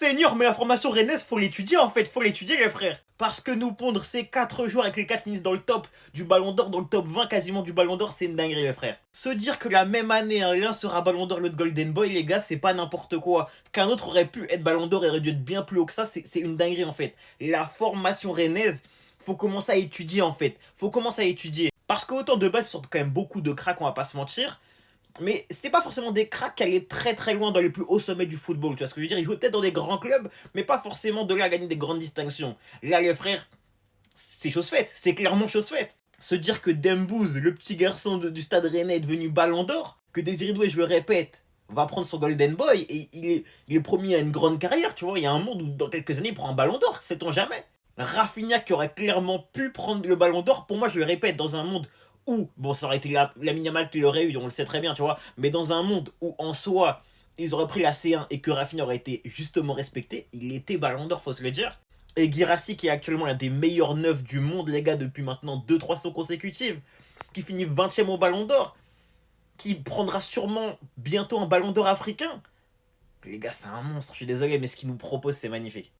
Seigneur, mais la formation rennaise, faut l'étudier en fait, faut l'étudier les frères. Parce que nous pondre ces 4 joueurs avec les 4 finissent dans le top du Ballon d'Or, dans le top 20 quasiment du Ballon d'Or, c'est une dinguerie les frères. Se dire que la même année, l'un sera Ballon d'Or, l'autre Golden Boy, les gars, c'est pas n'importe quoi. Qu'un autre aurait pu être Ballon d'Or et aurait dû être bien plus haut que ça, c'est une dinguerie en fait. La formation rennaise, faut commencer à étudier en fait. Faut commencer à étudier. Parce qu'autant de base, ils sont quand même beaucoup de cracks, on va pas se mentir. Mais c'était pas forcément des cracks qui allaient très très loin dans les plus hauts sommets du football, tu vois ce que je veux dire. Ils jouaient peut-être dans des grands clubs, mais pas forcément de là à gagner des grandes distinctions. Là, les frères, c'est chose faite, c'est clairement chose faite. Se dire que Dembouz, le petit garçon du stade rennais, est devenu Ballon d'Or, que Désiré Doué, je le répète, va prendre son Golden Boy, et il est promis à une grande carrière, tu vois. Il y a un monde où dans quelques années, il prend un Ballon d'Or, sait-on jamais. Rafinha qui aurait clairement pu prendre le Ballon d'Or, pour moi, je le répète, dans un monde où, bon, ça aurait été Lamine Yamal qui l'aurait eu, on le sait très bien, tu vois, mais dans un monde où, en soi, ils auraient pris la C1 et que Rafinha aurait été justement respecté, il était Ballon d'Or, faut se le dire. Et Guirassy, qui est actuellement l'un des meilleurs neufs du monde, les gars, depuis maintenant 2-3 saisons consécutives, qui finit 20ème au Ballon d'Or, qui prendra sûrement bientôt un Ballon d'Or africain. Les gars, c'est un monstre, je suis désolé, mais ce qu'il nous propose, c'est magnifique.